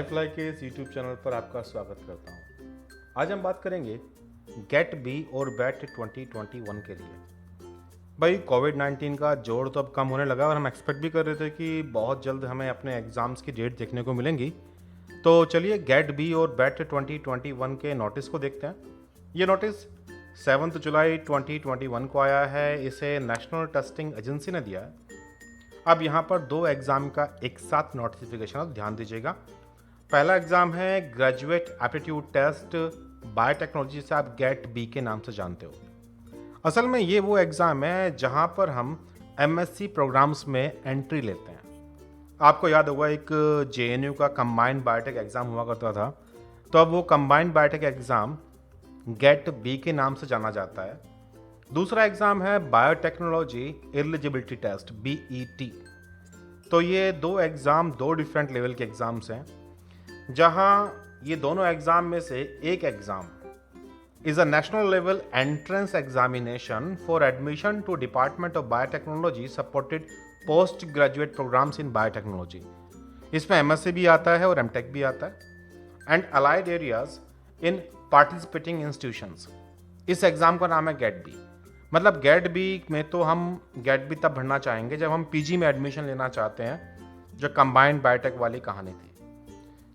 लाइफलाई के इस YouTube channel पर आपका स्वागत करता हूँ। आज हम बात करेंगे गेट बी और बैट 2021 के लिए। भाई कोविड-19 का जोर तो अब कम होने लगा और हम एक्सपेक्ट भी कर रहे थे कि बहुत जल्द हमें अपने एग्ज़ाम्स की डेट देखने को मिलेंगी। तो चलिए गेट बी और बैट 2021 के नोटिस को देखते हैं। ये नोटिस 7 जुलाई 2021 को आया है। इसे नेशनल टेस्टिंग एजेंसी ने दिया है। अब यहाँ पर दो एग्ज़ाम का एक साथ नोटिफिकेशन है, ध्यान दीजिएगा। पहला एग्ज़ाम है ग्रेजुएट एप्टीट्यूड टेस्ट बायोटेक्नोलॉजी, से आप गेट बी के नाम से जानते हो। असल में ये वो एग्ज़ाम है जहाँ पर हम एमएससी प्रोग्राम्स में एंट्री लेते हैं। आपको याद होगा एक जेएनयू का कंबाइंड बायोटेक एग्ज़ाम हुआ करता था, तो अब वो combined biotech exam GAT B के नाम से जाना जाता है। दूसरा एग्ज़ाम है बायोटेक्नोलॉजी एलिजिबिलिटी टेस्ट बीईटी। तो ये दो एग्ज़ाम दो डिफरेंट लेवल के एग्ज़ाम्स हैं, जहाँ ये दोनों एग्ज़ाम में से एक exam is a national level entrance examination for admission to department of biotechnology supported post graduate programmes in biotechnology. इसमें एमएससी भी आता है और एमटेक भी आता है, and allied areas in participating institutions. इस एग्ज़ाम का नाम है गेट बी। मतलब गेट बी में तो हम गेट बी तब भरना चाहेंगे जब हम पीजी में एडमिशन लेना चाहते हैं, जो कंबाइंड बायोटेक वाली कहानी थी।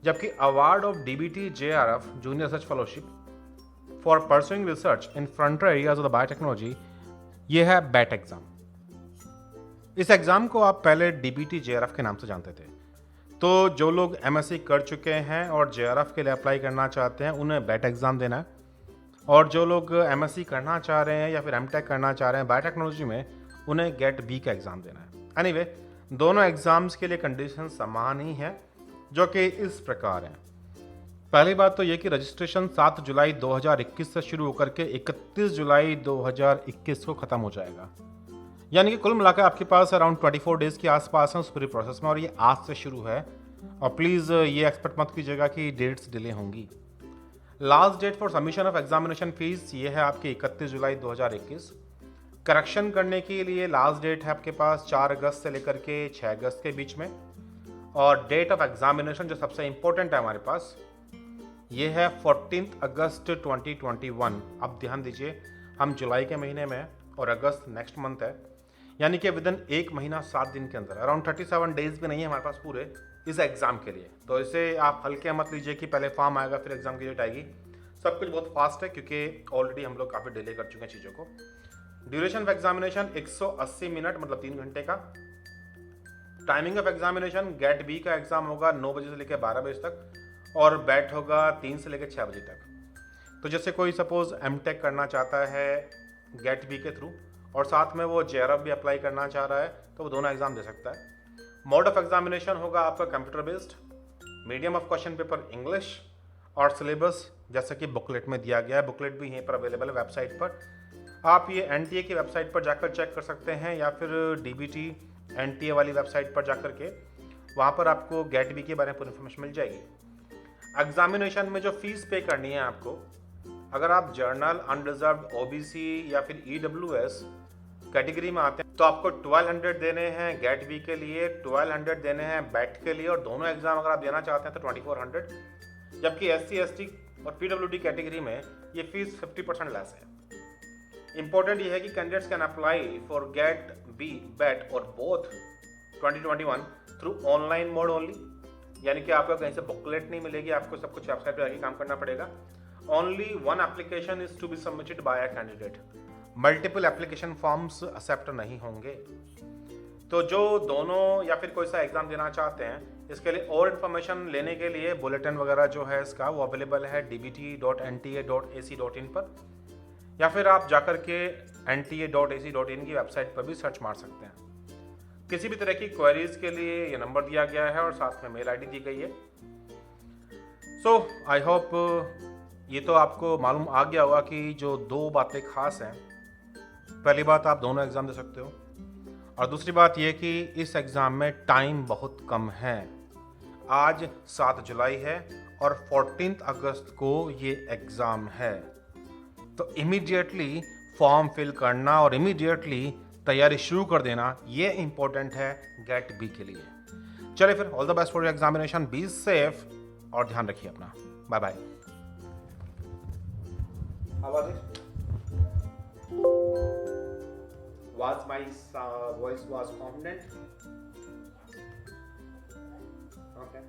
जबकि award of DBT JRF junior research fellowship for pursuing research in frontier areas of the biotechnology, ये है बैट एग्जाम। इस एग्जाम को आप पहले डीबीटी जेआरएफ के नाम से जानते थे। तो जो लोग एमएससी कर चुके हैं और जेआरएफ के लिए अप्लाई करना चाहते हैं, उन्हें बैट एग्जाम देना है, और जो लोग एमएससी करना चाह रहे हैं या फिर एमटेक करना चाह रहे हैं बायोटेक्नोलॉजी में, उन्हें गेट बी का एग्ज़ाम देना है। एनीवे, दोनों एग्ज़ाम्स के लिए कंडीशन समान ही है, जो कि इस प्रकार हैं। पहली बात तो ये कि रजिस्ट्रेशन 7 जुलाई 2021 से शुरू होकर के 31 जुलाई 2021 को ख़त्म हो जाएगा। यानी कि कुल मिलाकर आपके पास अराउंड 24 डेज़ के आसपास हैं उस पूरी प्रोसेस में, और ये आज से शुरू है। और प्लीज़ ये एक्सपेक्ट मत कीजिएगा कि डेट्स डिले होंगी। Last date for submission of examination fees ये है आपकी 31 जुलाई 2021। करेक्शन करने के लिए लास्ट डेट है आपके पास 4 अगस्त से लेकर के 6 अगस्त के बीच में। और डेट ऑफ एग्जामिनेशन जो सबसे इंपॉर्टेंट है हमारे पास, ये है 14 अगस्त 2021। अब ध्यान दीजिए, हम जुलाई के महीने में और अगस्त नेक्स्ट मंथ है, यानी कि विदिन 1 महीना 7 दिन के अंदर, अराउंड 37 डेज भी नहीं है हमारे पास पूरे इस एग्ज़ाम के लिए। तो इसे आप हल्के मत लीजिए कि पहले फॉर्म आएगा फिर एग्ज़ाम की डेट आएगी। सब कुछ बहुत फास्ट है, क्योंकि ऑलरेडी हम लोग काफ़ी डिले कर चुके हैं चीज़ों को। ड्यूरेशन ऑफ एग्जामिनेशन 180 मिनट, मतलब 3 घंटे का। Timing of examination, GAT B का एग्ज़ाम होगा 9 बजे से लेकर 12 बजे तक, और बैट होगा 3 से लेकर 6 बजे तक। तो जैसे कोई सपोज एमटेक करना चाहता है गेट बी के थ्रू, और साथ में वो जेआरएफ भी अप्लाई करना चाह रहा है, तो वो दोनों एग्ज़ाम दे सकता है। मोड ऑफ एग्जामिनेशन होगा आपका computer based, medium of question paper English, और सिलेबस जैसा कि बुकलेट में दिया गया है। बुकलेट भी यहीं पर अवेलेबल है वेबसाइट पर। आप ये एनटीए की वेबसाइट पर जाकर चेक कर सकते हैं, या फिर डीबीटी एनटीए वाली वेबसाइट पर जाकर के, वहाँ पर आपको गेट बी के बारे में पूरी इन्फॉर्मेशन मिल जाएगी। एग्जामिनेशन में जो फीस पे करनी है आपको, अगर आप जर्नल, अनरिजर्व्ड, ओबीसी या फिर ईडब्ल्यूएस कैटेगरी में आते हैं, तो आपको 1200 देने हैं गेट बी के लिए, 1200 देने हैं बैट के लिए, और दोनों एग्जाम अगर आप देना चाहते हैं तो 2400। जबकि एससी, एसटी और पीडब्ल्यूडी कैटेगरी में ये फीस 50% लेस है। इंपॉर्टेंट ये है कि candidates can apply for GAT B, BET और both 2021 through online mode only. यानी कि आपको कहीं से बुकलेट नहीं मिलेगी, आपको सब कुछ वेबसाइट पर जाके काम करना पड़ेगा। Only 1 application is to be submitted by a candidate. Multiple application forms accept नहीं होंगे। तो जो दोनों या फिर कोई सा एग्ज़ाम देना चाहते हैं, इसके लिए और इन्फॉर्मेशन लेने के लिए बुलेटिन वगैरह जो है इसका, वो अवेलेबल है dbt.nta.ac.in पर, या फिर आप जाकर के nta.ac.in की वेबसाइट पर भी सर्च मार सकते हैं। किसी भी तरह की क्वेरीज के लिए ये नंबर दिया गया है और साथ में मेल आईडी दी गई है। सो आई होप ये तो आपको मालूम आ गया होगा कि जो दो बातें खास हैं, पहली बात आप दोनों एग्ज़ाम दे सकते हो, और दूसरी बात ये कि इस एग्ज़ाम में टाइम बहुत कम है। आज 7 जुलाई है और 14 अगस्त को ये एग्ज़ाम है। तो इमीडिएटली फॉर्म फिल करना और इमीडिएटली तैयारी शुरू कर देना, ये इंपॉर्टेंट है गेट बी के लिए। चलिए फिर, all the best for your examination, be safe और ध्यान रखिए अपना। Bye bye. How was it? Was my voice was confident? Okay.